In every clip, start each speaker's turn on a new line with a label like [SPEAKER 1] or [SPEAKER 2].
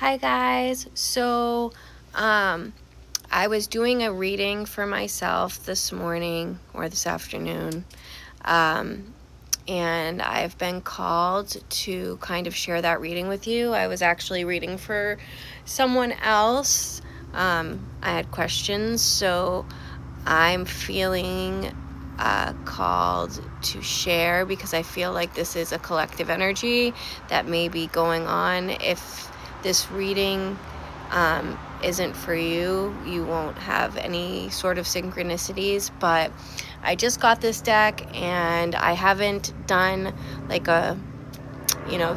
[SPEAKER 1] Hi guys. I was doing a reading for myself this morning or this afternoon. And I've been called to kind of share that reading with you. I was actually reading for someone else. I had questions, so I'm feeling called to share because I feel like this is a collective energy that may be going on. If this reading isn't for you, you won't have any sort of synchronicities, but I just got this deck and I haven't done like a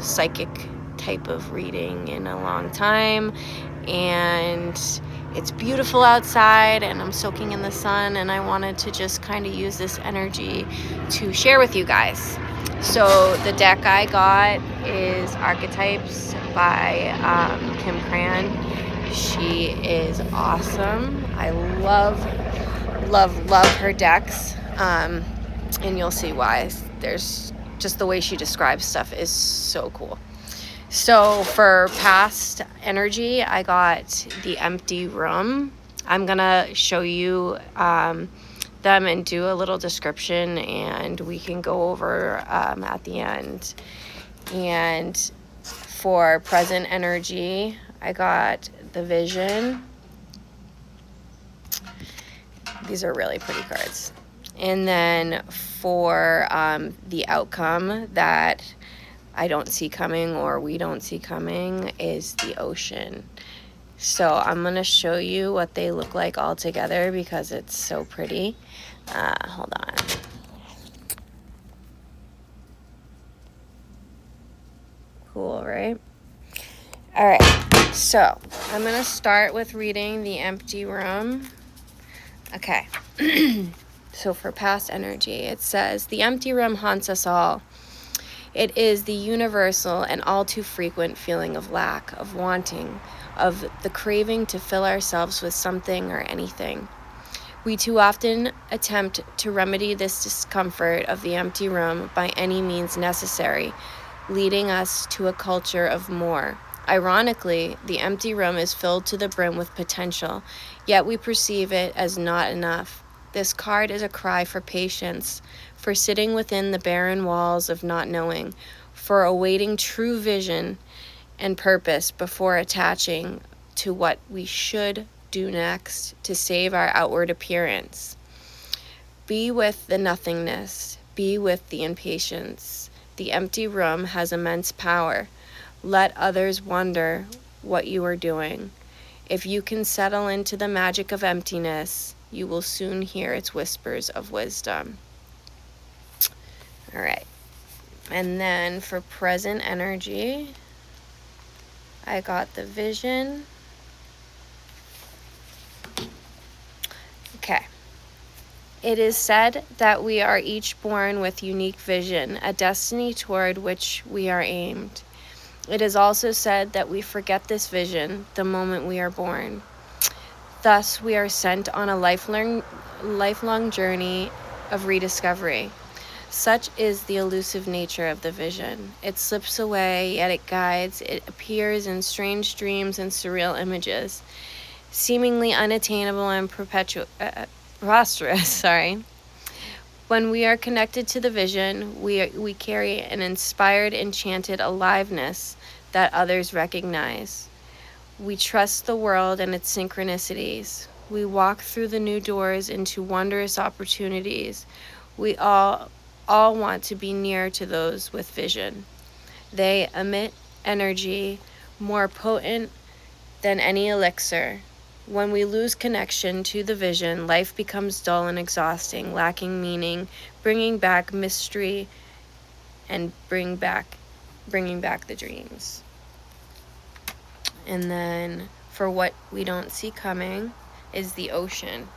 [SPEAKER 1] psychic type of reading in a long time, and it's beautiful outside and I'm soaking in the sun, and I wanted to just kind of use this energy to share with you guys. So the deck I got is Archetypes by Kim Cran. She is awesome. I love her decks, and you'll see why. There's just the way she describes stuff is so cool. So for past energy, I got the Empty Room. I'm gonna show you them and do a little description, and we can go over at the end. And for present energy, I got the Vision. These are really pretty cards. And then for the outcome that I don't see coming, or we don't see coming, is the Ocean. So I'm going to show you what they look like all together because it's so pretty. Hold on. Cool, right? All right. So I'm going to start with reading the Empty Room. Okay. So for past energy, it says, the empty room haunts us all. It is the universal and all too frequent feeling of lack, of wanting, of the craving to fill ourselves with something or anything. We too often attempt to remedy this discomfort of the empty room by any means necessary, leading us to a culture of more. Ironically, the empty room is filled to the brim with potential, yet we perceive it as not enough. This card is a cry for patience, for sitting within the barren walls of not knowing, for awaiting true vision and purpose before attaching to what we should do next to save our outward appearance. Be with the nothingness, be with the impatience. The empty room has immense power. Let others wonder what you are doing. If you can settle into the magic of emptiness, you will soon hear its whispers of wisdom. All right. And then for present energy, I got the Vision. Okay. It is said that we are each born with unique vision, a destiny toward which we are aimed. It is also said that we forget this vision the moment we are born. Thus, we are sent on a lifelong journey of rediscovery. Such is the elusive nature of the vision. It slips away, yet it guides. It appears in strange dreams and surreal images, seemingly unattainable and preposterous. When we are connected to the vision, we carry an inspired, enchanted aliveness that others recognize. We trust the world and its synchronicities. We walk through the new doors into wondrous opportunities. We all want to be near to those with vision. They emit energy more potent than any elixir. When we lose connection to the vision, life becomes dull and exhausting, lacking meaning, bringing back mystery and bringing back the dreams. And then for what we don't see coming is the Ocean.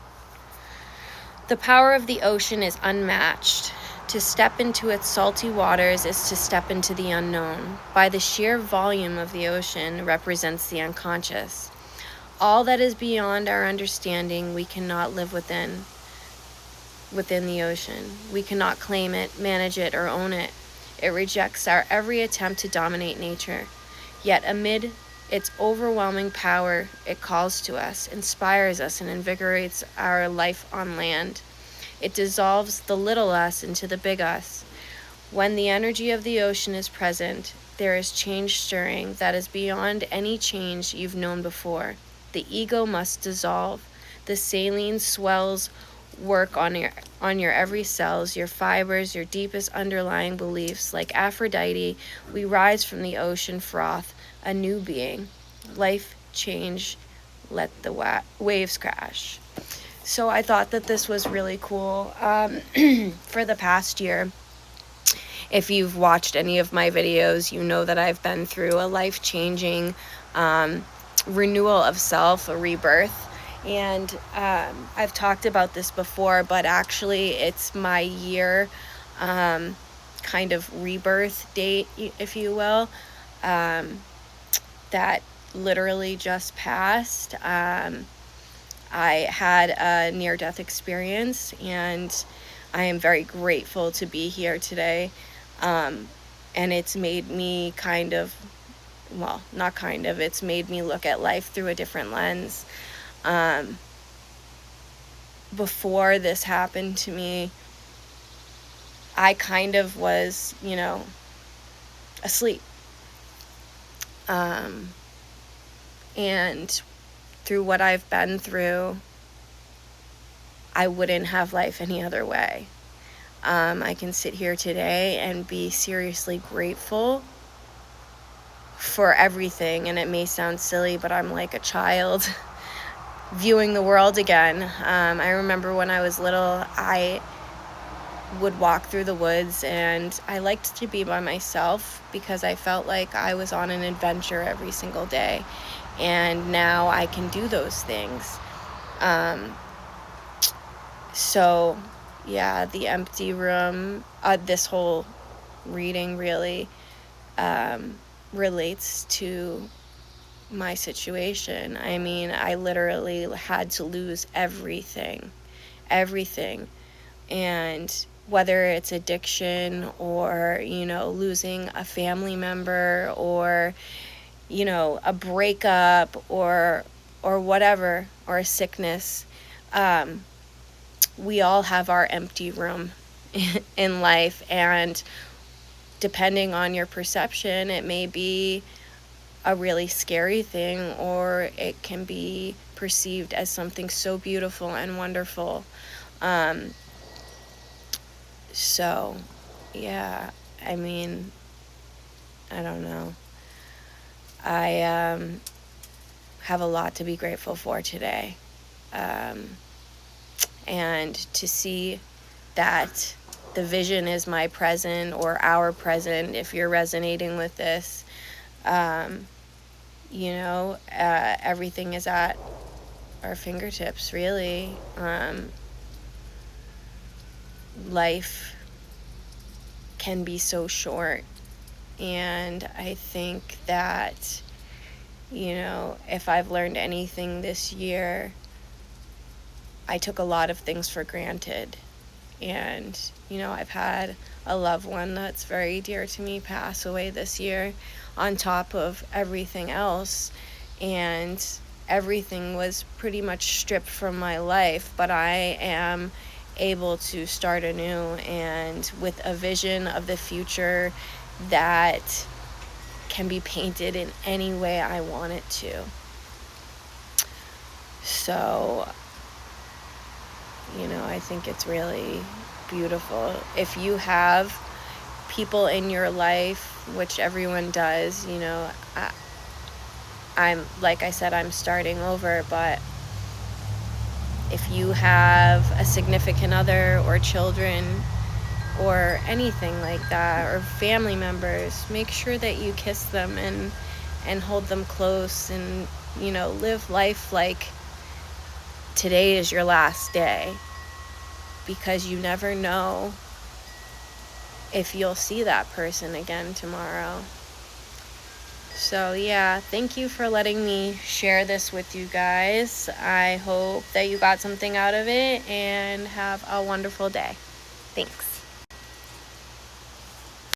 [SPEAKER 1] The power of the ocean is unmatched. To step into its salty waters is to step into the unknown. By the sheer volume of the ocean represents the unconscious. All that is beyond our understanding, we cannot live within the ocean. We cannot claim it, manage it, or own it. It rejects our every attempt to dominate nature. Yet amid Its overwhelming power, it calls to us, inspires us, and invigorates our life on land. It dissolves the little us into the big us. When the energy of the ocean is present, there is change stirring that is beyond any change you've known before. The ego must dissolve. The saline swells work on your every cells, your fibers, your deepest underlying beliefs. Like Aphrodite, we rise from the ocean froth, a new being. Life change, let the waves crash. So I thought that this was really cool. For the past year, if you've watched any of my videos, you know that I've been through a life-changing renewal of self, a rebirth. And I've talked about this before, but actually it's my year kind of rebirth date, if you will, that literally just passed. I had a near-death experience, and I am very grateful to be here today. And it's made me it's made me look at life through a different lens. Before this happened to me, I kind of was, asleep. And through what I've been through, I wouldn't have life any other way. I can sit here today and be seriously grateful for everything, and it may sound silly, but I'm like a child viewing the world again. I remember when I was little, I would walk through the woods, and I liked to be by myself because I felt like I was on an adventure every single day, and now I can do those things. So yeah, the empty room, this whole reading really relates to my situation. I mean, I literally had to lose everything. And whether it's addiction or, losing a family member or, a breakup or whatever, or a sickness, we all have our empty room in life, and depending on your perception, it may be a really scary thing, or it can be perceived as something so beautiful and wonderful. So yeah, I mean, I don't know. I have a lot to be grateful for today. And to see that the vision is my present, or our present, if you're resonating with this, everything is at our fingertips, really. Life can be so short, and I think that, if I've learned anything this year, I took a lot of things for granted. And, I've had a loved one that's very dear to me pass away this year on top of everything else. And everything was pretty much stripped from my life, but I am able to start anew, and with a vision of the future that can be painted in any way I want it to. So, I think it's really beautiful. If you have people in your life, which everyone does, I'm, like I said, I'm starting over, but if you have a significant other or children or anything like that, or family members, make sure that you kiss them and hold them close, and, live life like today is your last day, because you never know if you'll see that person again tomorrow. So yeah, thank you for letting me share this with you guys. I hope that you got something out of it, and have a wonderful day. Thanks.